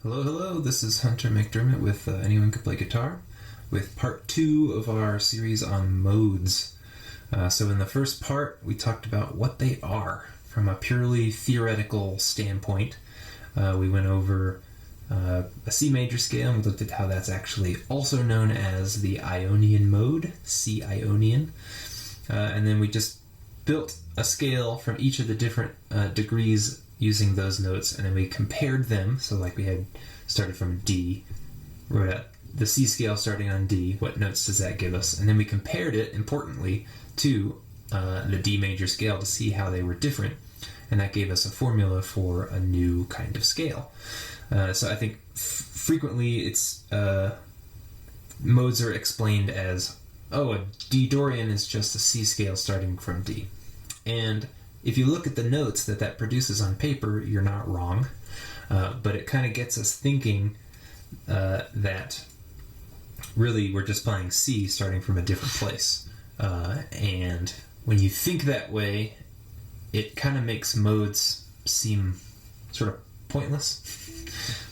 Hello, hello, this is Hunter McDermott with Anyone Could Play Guitar with part 2 of our series on modes. So in the first part, we talked about what they are from a purely theoretical standpoint. We went over a C major scale and we looked at how that's actually also known as the Ionian mode, C Ionian. And then we just built a scale from each of the different degrees using those notes, and then we compared them. So like we had started from D, wrote out the C scale starting on D, what notes does that give us? And then we compared it, importantly, to the D major scale to see how they were different, and that gave us a formula for a new kind of scale. So I think frequently it's modes are explained as, oh, a D Dorian is just a C scale starting from D. And if you look at the notes that produces on paper, you're not wrong, but it kind of gets us thinking that really we're just playing C starting from a different place. And when you think that way, it kind of makes modes seem sort of pointless.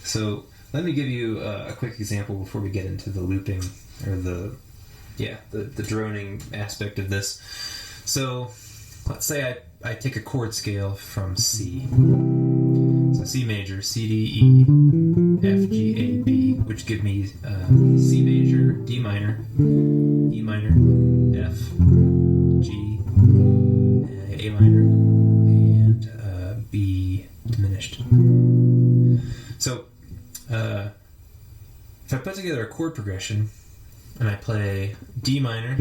So let me give you a quick example before we get into the looping or the droning aspect of this. So let's say I take a chord scale from C. So C major, C, D, E, F, G, A, B, which give me C major, D minor, E minor, F, G, A minor, and B diminished. So if I put together a chord progression and I play D minor,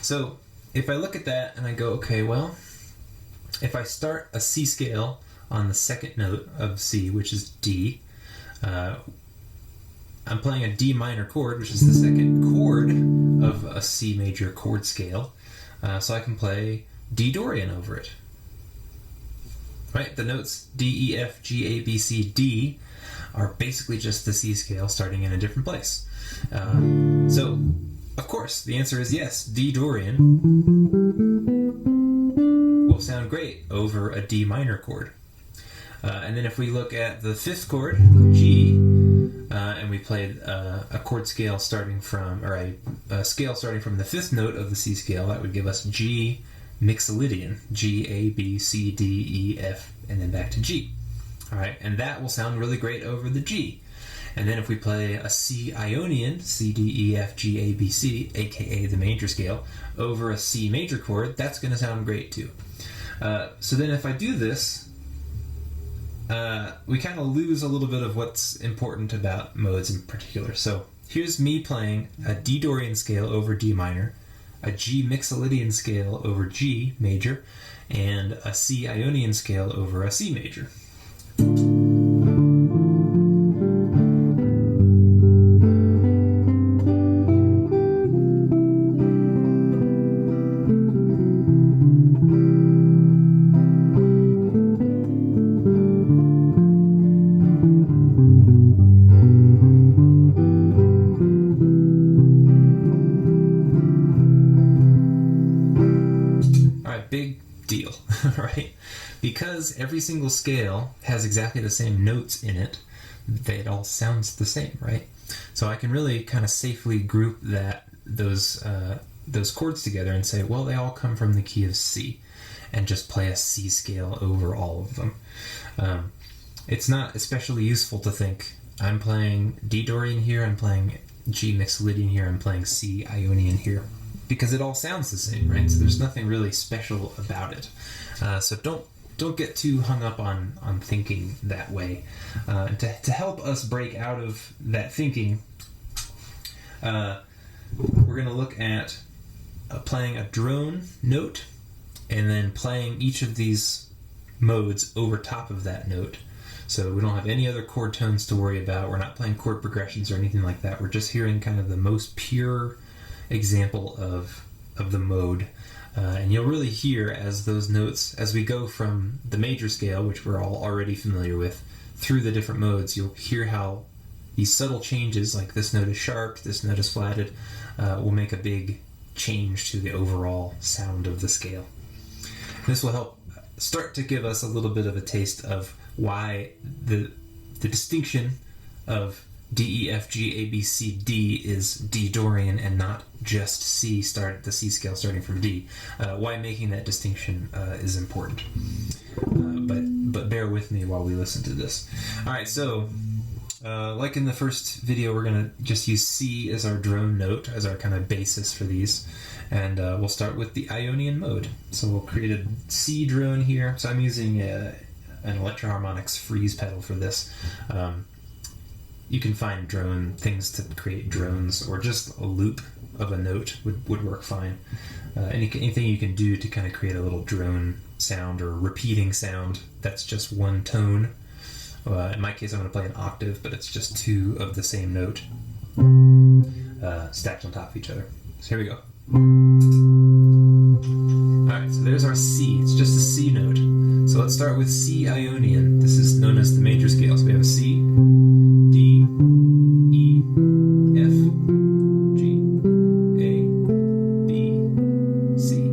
So if I look at that and I go, okay, well, if I start a C scale on the second note of C, which is D, I'm playing a D minor chord, which is the second chord of a C major chord scale, so I can play D Dorian over it. Right? The notes D, E, F, G, A, B, C, D are basically just the C scale starting in a different place. So of course, the answer is yes, D Dorian will sound great over a D minor chord. And then if we look at the fifth chord, G, and we played a chord scale starting from, or a scale starting from the fifth note of the C scale, that would give us G Mixolydian, G, A, B, C, D, E, F, and then back to G. All right, and that will sound really great over the G. And then if we play a C Ionian, C, D, E, F, G, A, B, C, aka the major scale, over a C major chord, that's going to sound great too. So then if I do this, we kind of lose a little bit of what's important about modes in particular. So here's me playing a D Dorian scale over D minor, a G Mixolydian scale over G major, and a C Ionian scale over a C major. Big deal, right? Because every single scale has exactly the same notes in it, it all sounds the same, right? So I can really kind of safely group those chords together and say, well, they all come from the key of C, and just play a C scale over all of them. It's not especially useful to think, I'm playing D Dorian here, I'm playing G Mixolydian here, I'm playing C Ionian here, because it all sounds the same, right? So there's nothing really special about it. So don't get too hung up on thinking that way. To help us break out of that thinking, we're going to look at playing a drone note and then playing each of these modes over top of that note. So we don't have any other chord tones to worry about. We're not playing chord progressions or anything like that. We're just hearing kind of the most pure example of the mode. And you'll really hear as those notes, as we go from the major scale, which we're all already familiar with, through the different modes, you'll hear how these subtle changes, like this note is sharp, this note is flatted, will make a big change to the overall sound of the scale. This will help start to give us a little bit of a taste of why the distinction of D, E, F, G, A, B, C, D is D Dorian and not just C, the C scale starting from D. Why making that distinction is important. But bear with me while we listen to this. Alright, so like in the first video, we're going to just use C as our drone note, as our kind of basis for these. And we'll start with the Ionian mode. So we'll create a C drone here. So I'm using an Electroharmonics freeze pedal for this. You can find drone things to create drones, or just a loop of a note would work fine. Anything you can do to kind of create a little drone sound or repeating sound that's just one tone. In my case, I'm going to play an octave, but it's just two of the same note stacked on top of each other. So here we go. Alright, so there's our C. It's just a C note. So let's start with C Ionian. This is known as the major scale. So we have a C, D, E, F, G, A, B, C.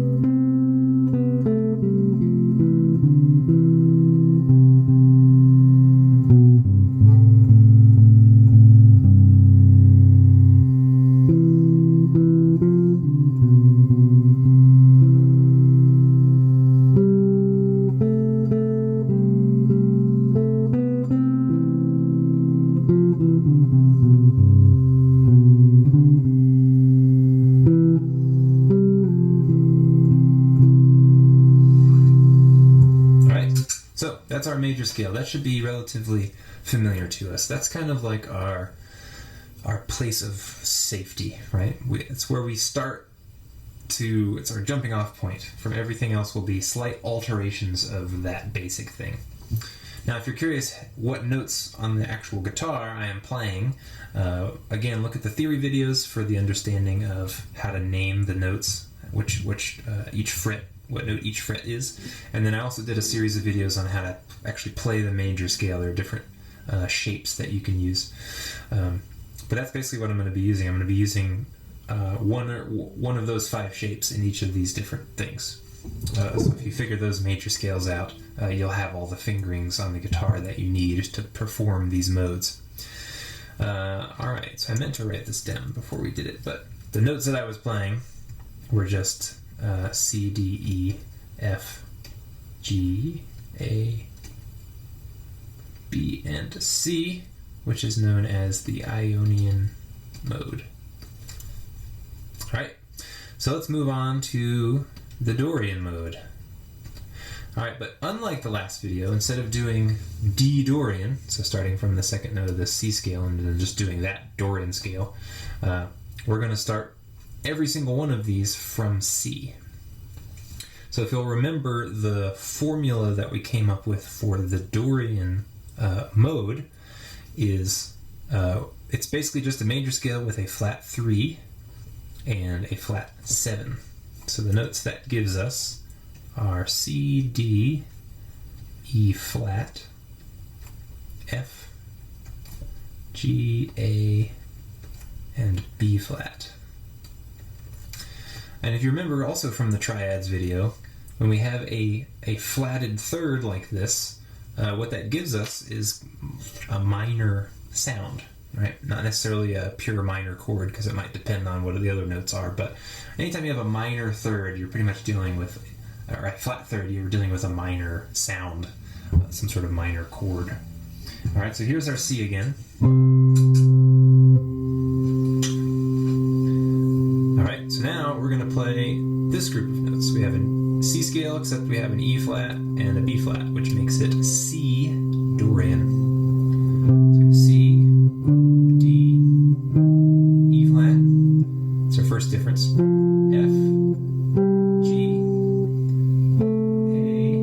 So that's our major scale. That should be relatively familiar to us. That's kind of like our place of safety, right? It's where we start to, it's our jumping off point. From everything else will be slight alterations of that basic thing. Now, if you're curious what notes on the actual guitar I am playing, again, look at the theory videos for the understanding of how to name the notes, which each fret, what note each fret is. And then I also did a series of videos on how to actually play the major scale. There are different shapes that you can use. But that's basically what I'm going to be using. I'm going to be using one of those 5 shapes in each of these different things. So if you figure those major scales out, you'll have all the fingerings on the guitar that you need to perform these modes. Alright, so I meant to write this down before we did it, but the notes that I was playing were just C, D, E, F, G, A, B, and C, which is known as the Ionian mode. Alright, so let's move on to the Dorian mode. Alright, but unlike the last video, instead of doing D Dorian, so starting from the second note of the C scale and then just doing that Dorian scale, we're going to start every single one of these from C. So if you'll remember the formula that we came up with for the Dorian mode is, it's basically just a major scale with a flat 3 and a flat 7. So the notes that gives us are C, D, E flat, F, G, A, and B flat. And if you remember also from the triads video, when we have a flatted third like this, what that gives us is a minor sound, right? Not necessarily a pure minor chord, because it might depend on what the other notes are, but anytime you have a minor third, you're pretty much dealing with, or a flat third, you're dealing with a minor sound, some sort of minor chord. Alright, so here's our C again. Alright, so now we're going to play this group of notes. We have a C scale, except we have an E flat and a B flat, which makes it C Dorian. So C, D, E flat. That's our first difference. F, G, A,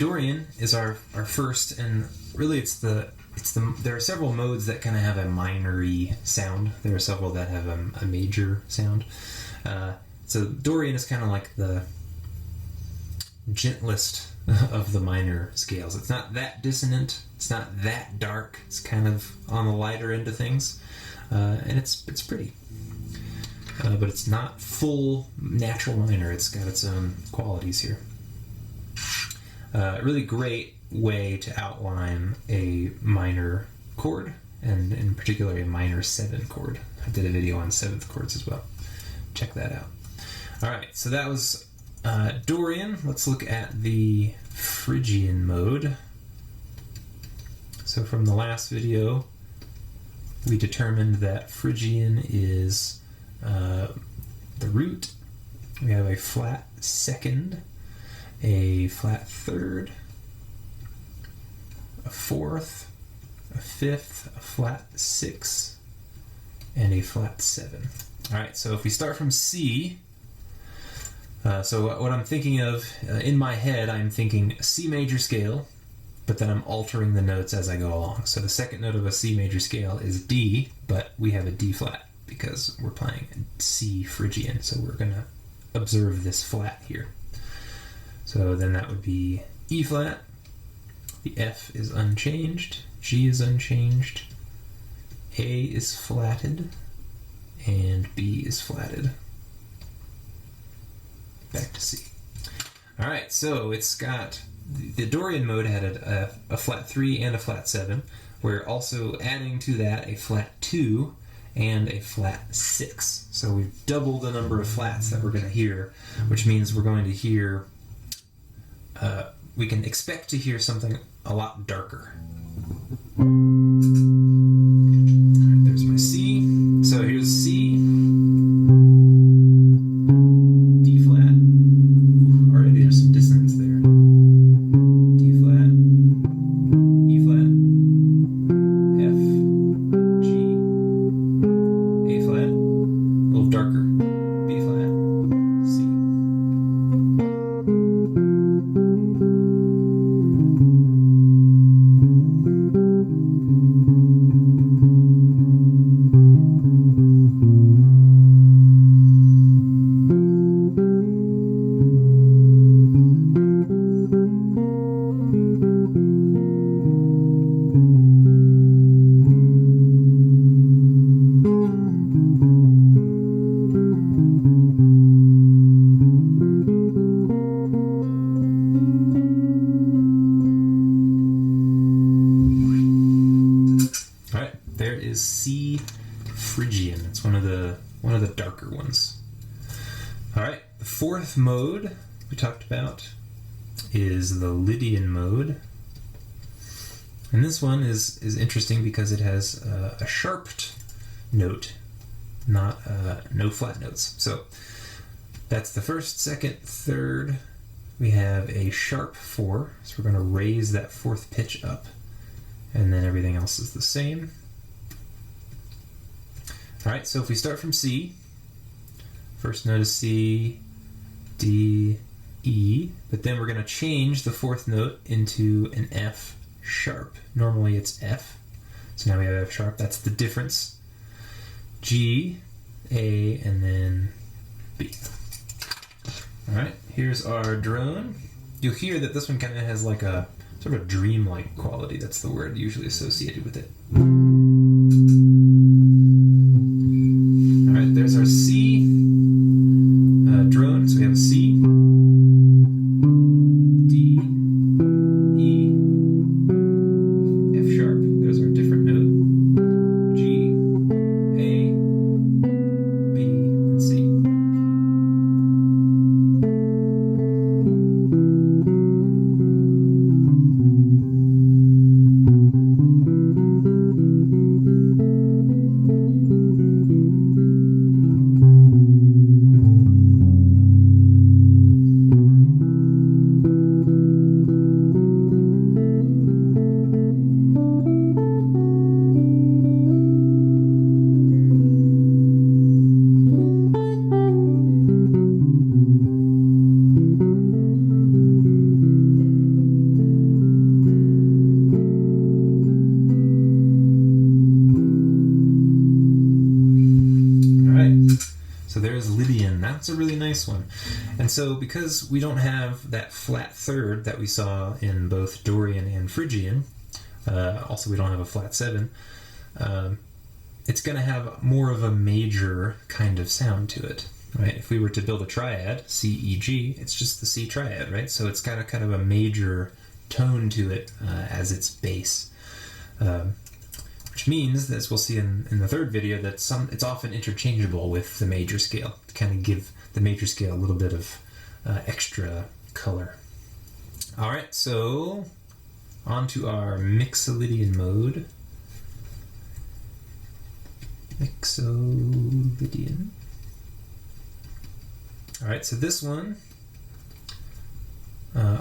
Dorian is our first, and really there are several modes that kind of have a minor-y sound. There are several that have a major sound. So Dorian is kind of like the gentlest of the minor scales. It's not that dissonant. It's not that dark. It's kind of on the lighter end of things, and it's pretty. But it's not full natural minor. It's got its own qualities here. A really great way to outline a minor chord, and in particular a minor 7 chord. I did a video on 7th chords as well. Check that out. Alright, so that was Dorian. Let's look at the Phrygian mode. So from the last video, we determined that Phrygian is the root. We have a flat second, a flat third, a fourth, a fifth, a flat 6, and a flat 7. Alright, so if we start from C, so what I'm thinking of, in my head, I'm thinking C major scale, but then I'm altering the notes as I go along. So the second note of a C major scale is D, but we have a D flat because we're playing C Phrygian, so we're going to observe this flat here. So then that would be E flat, the F is unchanged, G is unchanged, A is flatted, and B is flatted. Back to C. Alright, so it's got, the Dorian mode had a flat 3 and a flat 7. We're also adding to that a flat 2 and a flat 6. So we've doubled the number of flats that we're going to hear, which means we're going to hear, we can expect to hear something a lot darker. Alright, there's my C. So here's C. D flat. Ooh, already there's some dissonance there. D flat. E flat. F. G. A flat. A little darker. B flat. C. There is C Phrygian. It's one of the darker ones. All right, the fourth mode we talked about is the Lydian mode, and this one is interesting because it has a sharped note, not no flat notes. So that's the first, second, third. We have a sharp 4, so we're going to raise that fourth pitch up, and then everything else is the same. Alright, so if we start from C, first note is C, D, E, but then we're going to change the fourth note into an F sharp. Normally it's F, so now we have F sharp, that's the difference. G, A, and then B. Alright, here's our drone. You'll hear that this one kind of has like a sort of a dreamlike quality. That's the word usually associated with it. Alright, there's our C drone. So we have a C, D, E, F sharp. There's our different note. G, A, B, and C. a really nice one. And so because we don't have that flat third that we saw in both Dorian and Phrygian, also we don't have a flat 7, it's going to have more of a major kind of sound to it, right? If we were to build a triad, C, E, G, it's just the C triad, right? So it's got a kind of a major tone to it as its base. Which means, as we'll see in the third video, that it's often interchangeable with the major scale to kind of give the major scale a little bit of extra color. All right, so on to our Mixolydian mode. Mixolydian. All right, so this one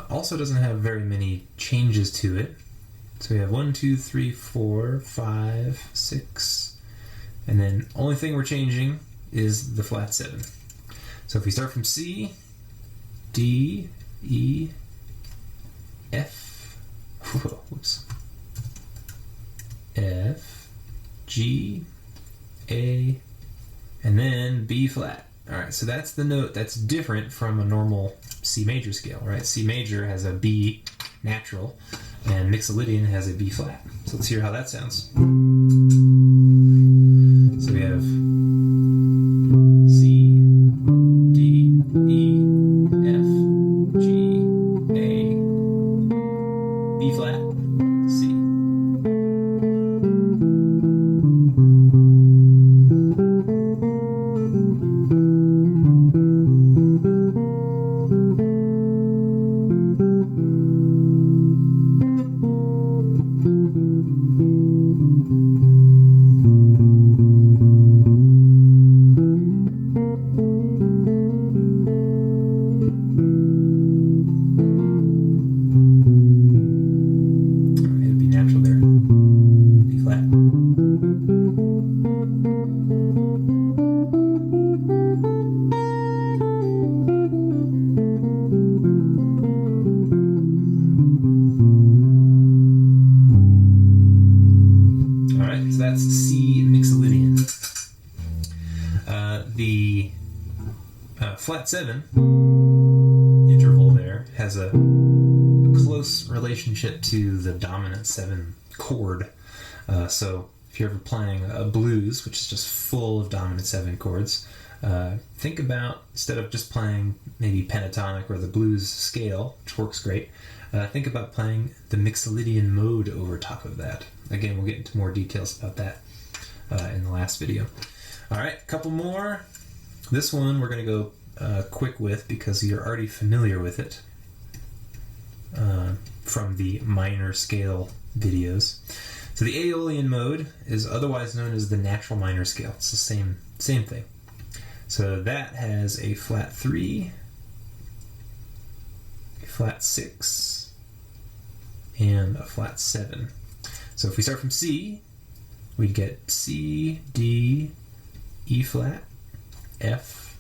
also doesn't have very many changes to it. So we have 1, 2, 3, 4, 5, 6, and then only thing we're changing is the flat 7. So if we start from C, D, E, F, whoops, F, G, A, and then B flat. All right, so that's the note that's different from a normal C major scale, right? C major has a B natural, and Mixolydian has a B flat. So let's hear how that sounds. So we have C, D, E, F, G, A, B flat, C. That's C Mixolydian. The flat 7 interval there has a close relationship to the dominant 7 chord. So if you're ever playing a blues, which is just full of dominant 7 chords, think about, instead of just playing maybe pentatonic or the blues scale, which works great, think about playing the Mixolydian mode over top of that. Again, we'll get into more details about that in the last video. All right, a couple more. This one we're going to go quick with because you're already familiar with it from the minor scale videos. So the Aeolian mode is otherwise known as the natural minor scale. It's the same thing. So that has a flat 3, a flat 6, and a flat 7. So if we start from C, we'd get C, D, E flat, F,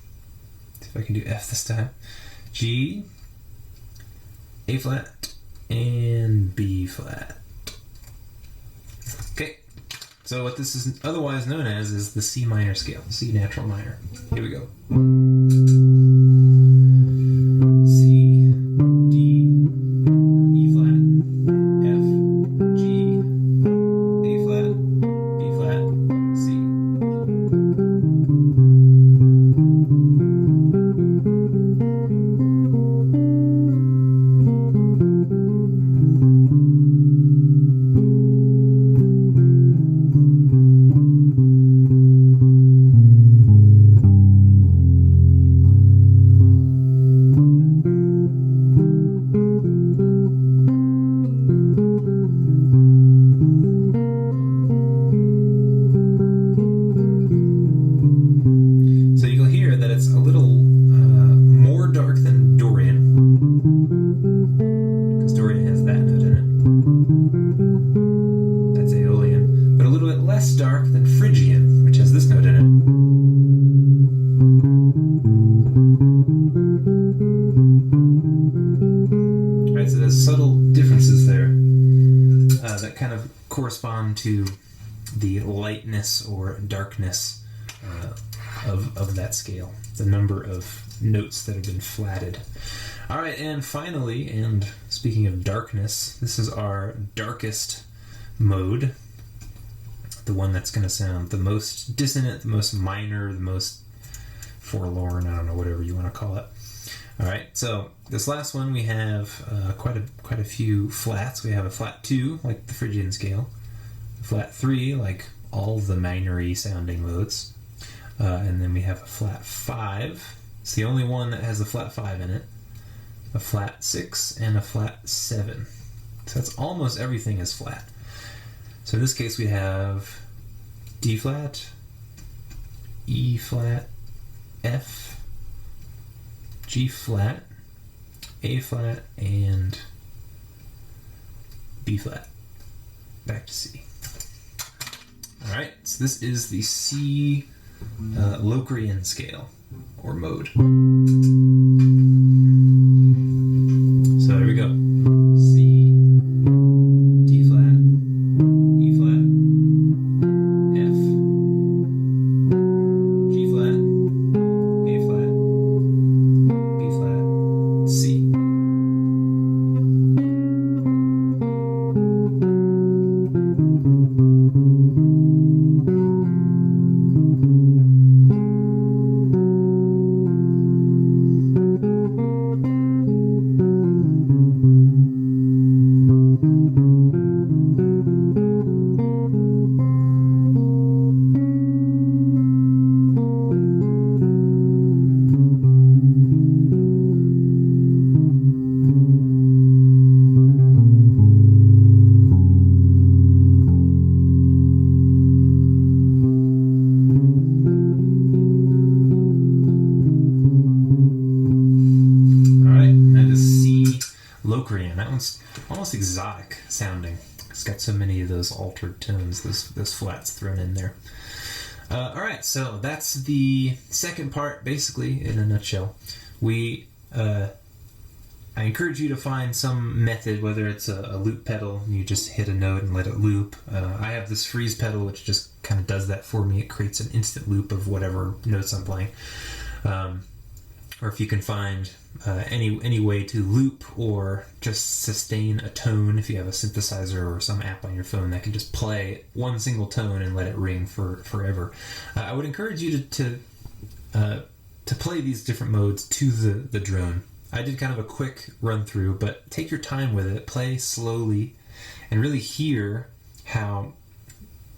see if I can do F this time, G, A flat, and B flat. Okay, so what this is otherwise known as is the C minor scale, C natural minor. Here we go. C, D, E flat, F, G, A flat, B flat, C. Less dark than Phrygian, which has this note in it. Right, so there's subtle differences there that kind of correspond to the lightness or darkness of that scale, the number of notes that have been flatted. All right, and finally, and speaking of darkness, this is our darkest mode, the one that's going to sound the most dissonant, the most minor, the most forlorn, I don't know, whatever you want to call it. All right, so this last one we have quite a few flats. We have a flat 2, like the Phrygian scale, a flat 3, like all the minor-y sounding modes, and then we have a flat 5. It's the only one that has a flat 5 in it, a flat 6, and a flat 7. So that's almost everything is flat. So in this case we have D flat, E flat, F, G flat, A flat, and B flat. Back to C. Alright, so this is the C Locrian scale, or mode. So there we go. C, D flat, E flat, F, G flat, A flat, B flat, C. Locrian. That one's almost exotic sounding. It's got so many of those altered tones, those flats thrown in there. Alright, so that's the second part, basically, in a nutshell. I encourage you to find some method, whether it's a loop pedal, you just hit a note and let it loop. I have this freeze pedal, which just kind of does that for me. It creates an instant loop of whatever notes I'm playing. Or if you can find any way to loop or just sustain a tone, if you have a synthesizer or some app on your phone that can just play one single tone and let it ring forever. I would encourage you to play these different modes to the drone. I did kind of a quick run through, but take your time with it, play slowly, and really hear how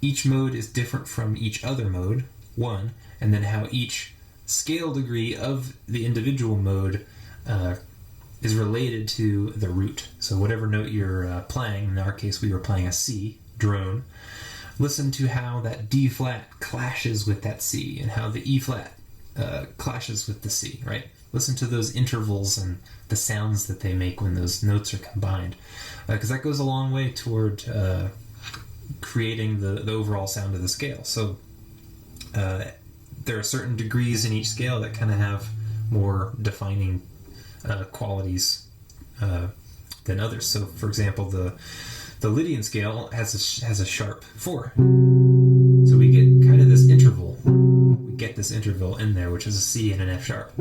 each mode is different from each other mode, one, and then how each scale degree of the individual mode is related to the root. So whatever note you're playing, in our case we were playing a C, drone, listen to how that D flat clashes with that C and how the E flat clashes with the C, right? Listen to those intervals and the sounds that they make when those notes are combined, because that goes a long way toward creating the overall sound of the scale. So there are certain degrees in each scale that kind of have more defining qualities than others. So, for example, the Lydian scale has a sharp 4. So we get kind of this interval. We get this interval in there, which is a C and an F sharp.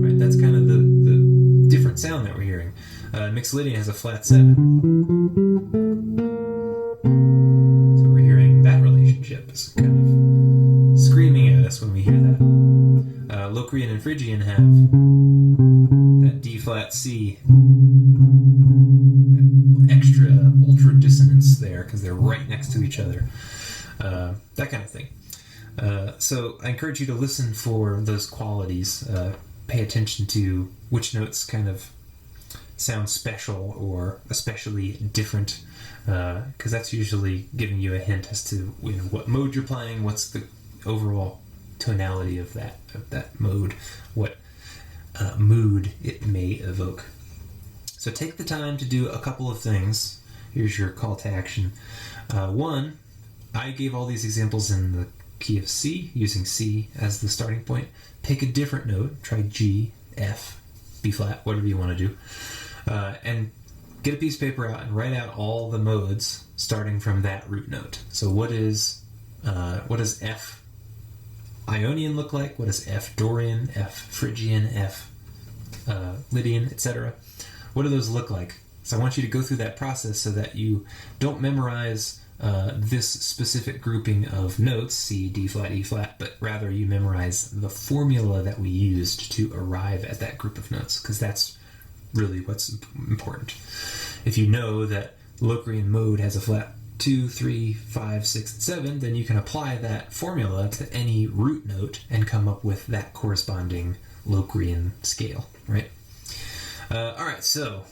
Right, that's kind of the different sound that we're hearing. Mixolydian has a flat 7. So we're hearing that relationship. It's kind of screaming at us when we hear that. Locrian and Phrygian have that D flat C, extra ultra dissonance there because they're right next to each other. That kind of thing. So I encourage you to listen for those qualities. Pay attention to which notes kind of sound special or especially different, because that's usually giving you a hint as to what mode you're playing, what's the overall tonality of that mode, what mood it may evoke. So take the time to do a couple of things. Here's your call to action. One, I gave all these examples in the key of C, using C as the starting point. Pick a different note. Try G, F, B flat, whatever you want to do. And get a piece of paper out and write out all the modes starting from that root note. So what does F Ionian look like? What does F Dorian, F Phrygian, F Lydian, etc.? What do those look like? So I want you to go through that process so that you don't memorize this specific grouping of notes, C, D flat, E flat, but rather you memorize the formula that we used to arrive at that group of notes, because that's really what's important. If you know that Locrian mode has a flat 2, 3, 5, 6, and 7, then you can apply that formula to any root note and come up with that corresponding Locrian scale, right? All right, so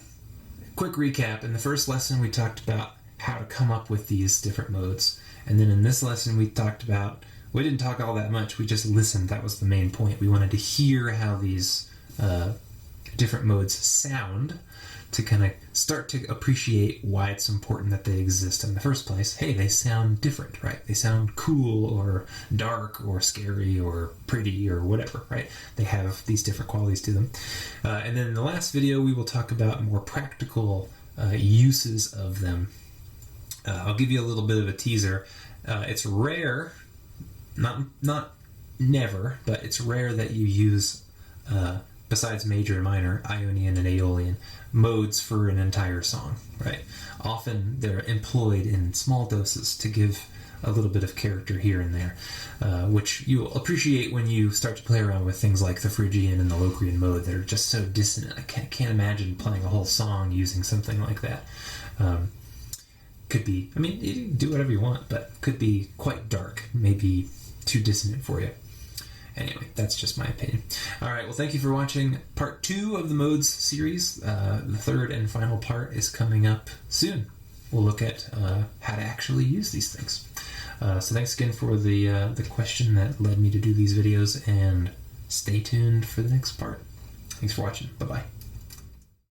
quick recap. In the first lesson, we talked about how to come up with these different modes. And then in this lesson, we didn't talk all that much, we just listened. That was the main point. We wanted to hear how these different modes sound to kind of start to appreciate why it's important that they exist in the first place. Hey, they sound different, right? They sound cool or dark or scary or pretty or whatever, right? They have these different qualities to them. And then in the last video, we will talk about more practical uses of them. I'll give you a little bit of a teaser. It's rare, not never, but it's rare that you use, besides major and minor, Ionian and Aeolian modes for an entire song, right? Often they're employed in small doses to give a little bit of character here and there, which you'll appreciate when you start to play around with things like the Phrygian and the Locrian mode that are just so dissonant. I can't imagine playing a whole song using something like that. Could be, I mean, you can do whatever you want, but could be quite dark, maybe too dissonant for you. Anyway, that's just my opinion. All right, well, thank you for watching part 2 of the Modes series. The third and final part is coming up soon. We'll look at how to actually use these things. So thanks again for the question that led me to do these videos, and stay tuned for the next part. Thanks for watching. Bye-bye.